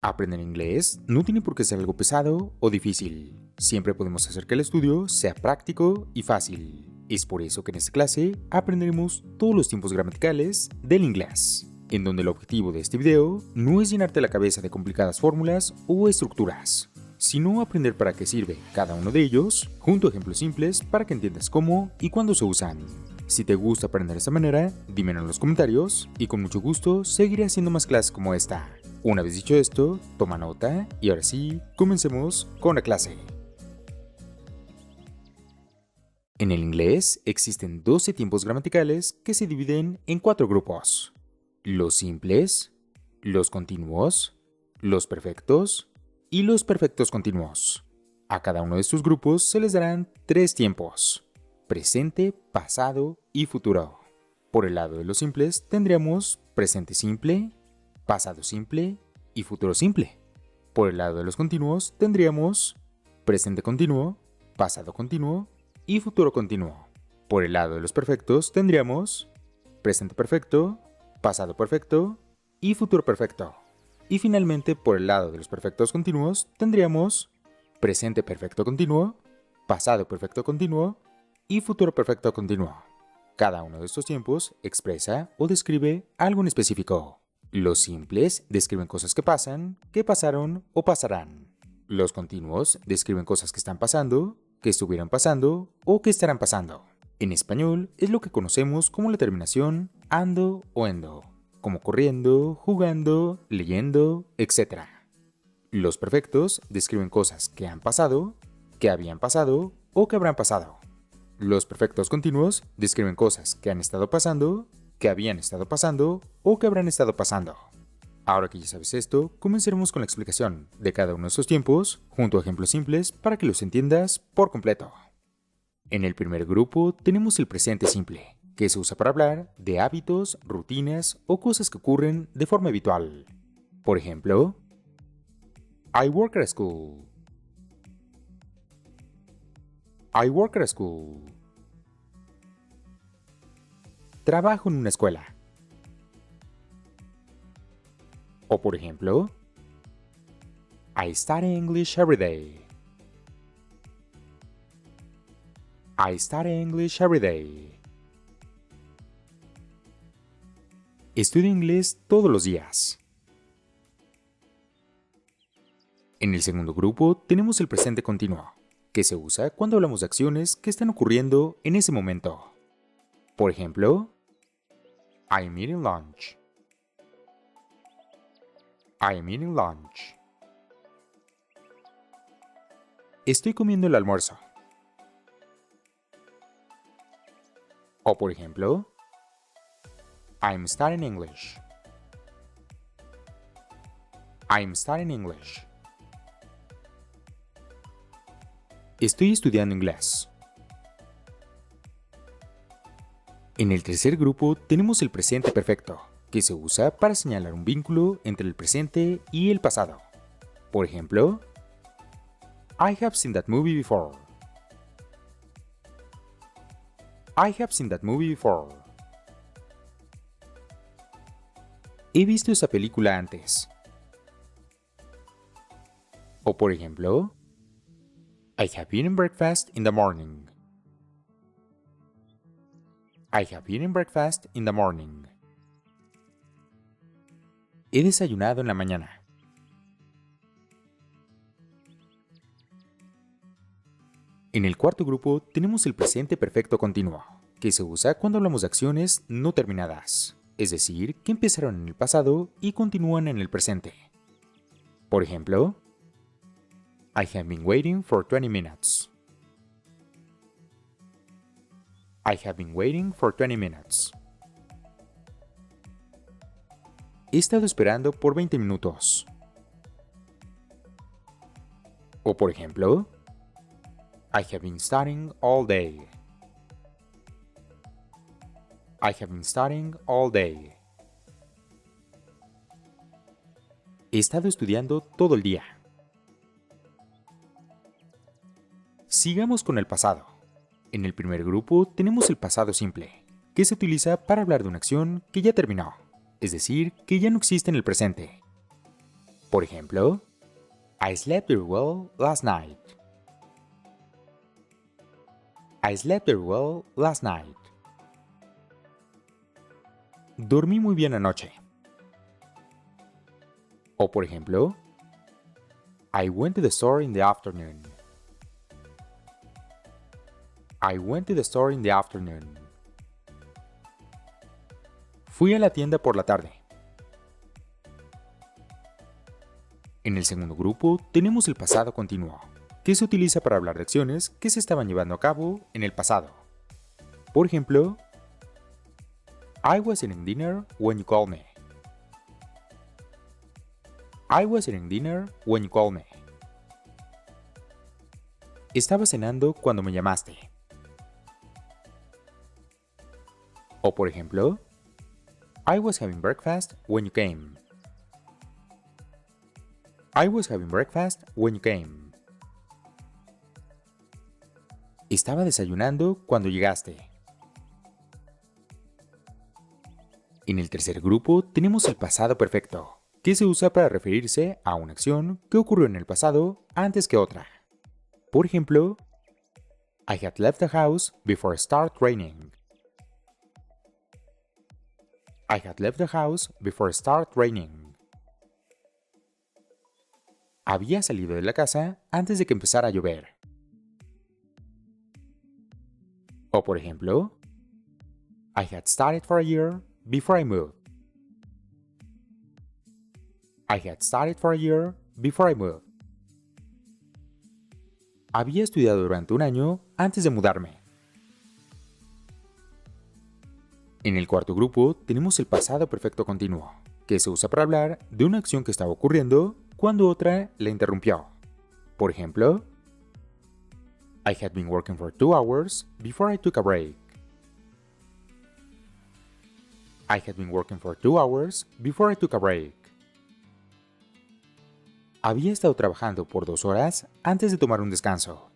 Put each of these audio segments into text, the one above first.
Aprender inglés no tiene por qué ser algo pesado o difícil. Siempre podemos hacer que el estudio sea práctico y fácil. Es por eso que en esta clase aprenderemos todos los tiempos gramaticales del inglés, en donde el objetivo de este video no es llenarte la cabeza de complicadas fórmulas o estructuras, sino aprender para qué sirve cada uno de ellos, junto a ejemplos simples para que entiendas cómo y cuándo se usan. Si te gusta aprender de esta manera, dímelo en los comentarios y con mucho gusto seguiré haciendo más clases como esta. Una vez dicho esto, toma nota y ahora sí, comencemos con la clase. En el inglés existen 12 tiempos gramaticales que se dividen en 4 grupos: los simples, los continuos, los perfectos y los perfectos continuos. A cada uno de estos grupos se les darán 3 tiempos: presente, pasado y futuro. Por el lado de los simples tendríamos presente simple, pasado simple y futuro simple. Por el lado de los continuos tendríamos presente continuo, pasado continuo y futuro continuo. Por el lado de los perfectos tendríamos presente perfecto, pasado perfecto y futuro perfecto. Y finalmente por el lado de los perfectos continuos tendríamos presente perfecto continuo, pasado perfecto continuo y futuro perfecto continuo. Cada uno de estos tiempos expresa o describe algo en específico. Los simples describen cosas que pasan, que pasaron o pasarán. Los continuos describen cosas que están pasando, que estuvieran pasando o que estarán pasando. En español es lo que conocemos como la terminación ando o endo, como corriendo, jugando, leyendo, etc. Los perfectos describen cosas que han pasado, que habían pasado o que habrán pasado. Los perfectos continuos describen cosas que han estado pasando, que habían estado pasando o que habrán estado pasando. Ahora que ya sabes esto, comenzaremos con la explicación de cada uno de estos tiempos, junto a ejemplos simples para que los entiendas por completo. En el primer grupo tenemos el presente simple, que se usa para hablar de hábitos, rutinas o cosas que ocurren de forma habitual. Por ejemplo, I work at a school. I work at a school. Trabajo en una escuela. O por ejemplo, I study English every day. I study English every day. Estudio inglés todos los días. En el segundo grupo tenemos el presente continuo, que se usa cuando hablamos de acciones que están ocurriendo en ese momento. Por ejemplo, I'm eating lunch. I'm eating lunch. Estoy comiendo el almuerzo. O por ejemplo, I'm studying English. I'm studying English. Estoy estudiando inglés. En el tercer grupo tenemos el presente perfecto, que se usa para señalar un vínculo entre el presente y el pasado. Por ejemplo, I have seen that movie before. I have seen that movie before. He visto esa película antes. O por ejemplo, I have eaten breakfast in the morning. I have eaten breakfast in the morning. He desayunado en la mañana. En el cuarto grupo tenemos el presente perfecto continuo, que se usa cuando hablamos de acciones no terminadas, es decir, que empezaron en el pasado y continúan en el presente. Por ejemplo, I have been waiting for 20 minutes. I have been waiting for 20 minutes. He estado esperando por 20 minutos. O por ejemplo, I have been studying all day. I have been studying all day. He estado estudiando todo el día. Sigamos con el pasado. En el primer grupo tenemos el pasado simple, que se utiliza para hablar de una acción que ya terminó, es decir, que ya no existe en el presente. Por ejemplo, I slept very well last night. I slept very well last night. Dormí muy bien anoche. O por ejemplo, I went to the store in the afternoon. I went to the store in the afternoon. Fui a la tienda por la tarde. En el segundo grupo tenemos el pasado continuo, que se utiliza para hablar de acciones que se estaban llevando a cabo en el pasado. Por ejemplo, I was eating dinner when you called me. I was eating dinner when you called me. Estaba cenando cuando me llamaste. O por ejemplo, I was having breakfast when you came. I was having breakfast when you came. Estaba desayunando cuando llegaste. En el tercer grupo tenemos el pasado perfecto, que se usa para referirse a una acción que ocurrió en el pasado antes que otra. Por ejemplo, I had left the house before it started raining. I had left the house before it started raining. Había salido de la casa antes de que empezara a llover. O por ejemplo, I had studied for a year before I moved. I had studied for a year before I moved. Había estudiado durante un año antes de mudarme. En el cuarto grupo tenemos el pasado perfecto continuo, que se usa para hablar de una acción que estaba ocurriendo cuando otra la interrumpió. Por ejemplo, I had been working for 2 hours before I took a break. I had been working for 2 hours before I took a break. Había estado trabajando por 2 horas antes de tomar un descanso.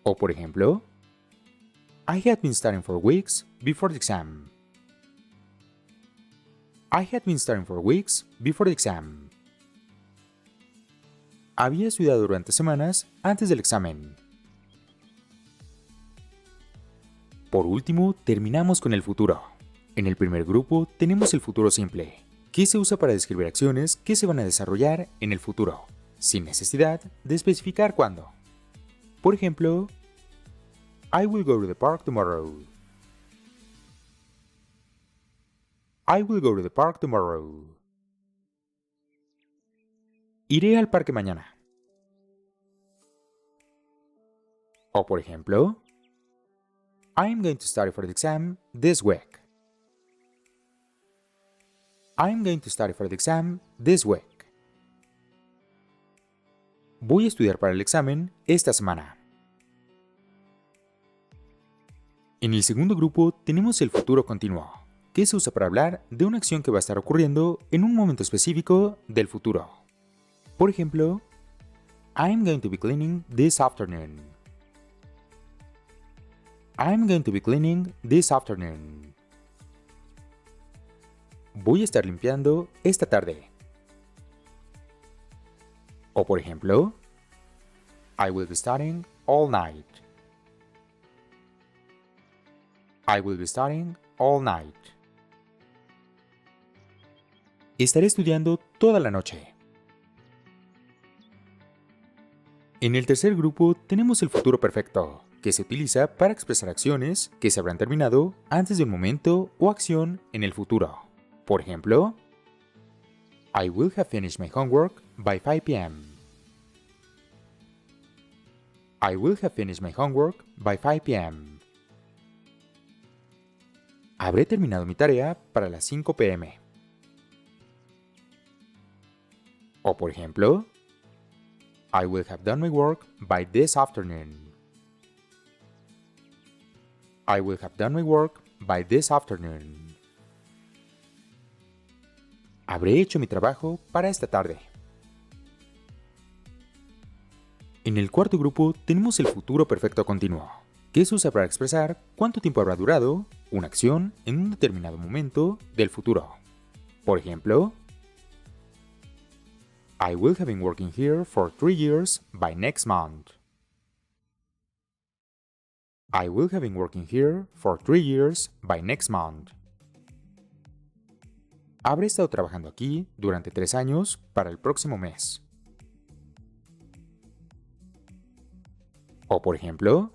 O por ejemplo, I had been studying for weeks before the exam. I had been studying for weeks before the exam. Había estudiado durante semanas antes del examen. Por último, terminamos con el futuro. En el primer grupo tenemos el futuro simple, que se usa para describir acciones que se van a desarrollar en el futuro, sin necesidad de especificar cuándo. Por ejemplo, I will go to the park tomorrow. I will go to the park tomorrow. Iré al parque mañana. O por ejemplo, I am going to study for the exam this week. I am going to study for the exam this week. Voy a estudiar para el examen esta semana. En el segundo grupo tenemos el futuro continuo, que se usa para hablar de una acción que va a estar ocurriendo en un momento específico del futuro. Por ejemplo, I'm going to be cleaning this afternoon. I'm going to be cleaning this afternoon. Voy a estar limpiando esta tarde. O por ejemplo, I will be studying all night. I will be studying all night. Estaré estudiando toda la noche. En el tercer grupo tenemos el futuro perfecto, que se utiliza para expresar acciones que se habrán terminado antes de un momento o acción en el futuro. Por ejemplo, I will have finished my homework by 5 p.m. I will have finished my homework by 5 p.m. Habré terminado mi tarea para las 5 p.m. O por ejemplo, I will have done my work by this afternoon. I will have done my work by this afternoon. Habré hecho mi trabajo para esta tarde. En el cuarto grupo tenemos el futuro perfecto continuo, que se usa para expresar cuánto tiempo habrá durado una acción en un determinado momento del futuro. Por ejemplo, I will have been working here for 3 years by next month. I will have been working here for 3 years by next month. Habré estado trabajando aquí durante 3 años para el próximo mes. O por ejemplo,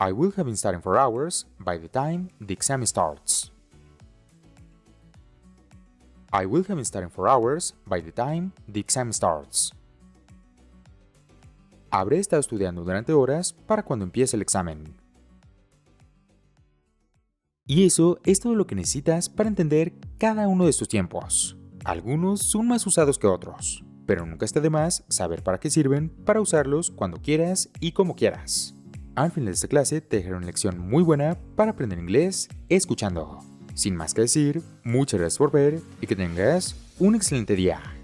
I will have been studying for hours by the time the exam starts. I will have been studying for hours by the time the exam starts. Habré estado estudiando durante horas para cuando empiece el examen. Y eso es todo lo que necesitas para entender cada uno de estos tiempos. Algunos son más usados que otros, pero nunca está de más saber para qué sirven para usarlos cuando quieras y como quieras. Al final de esta clase te dejaré una lección muy buena para aprender inglés escuchando. Sin más que decir, muchas gracias por ver y que tengas un excelente día.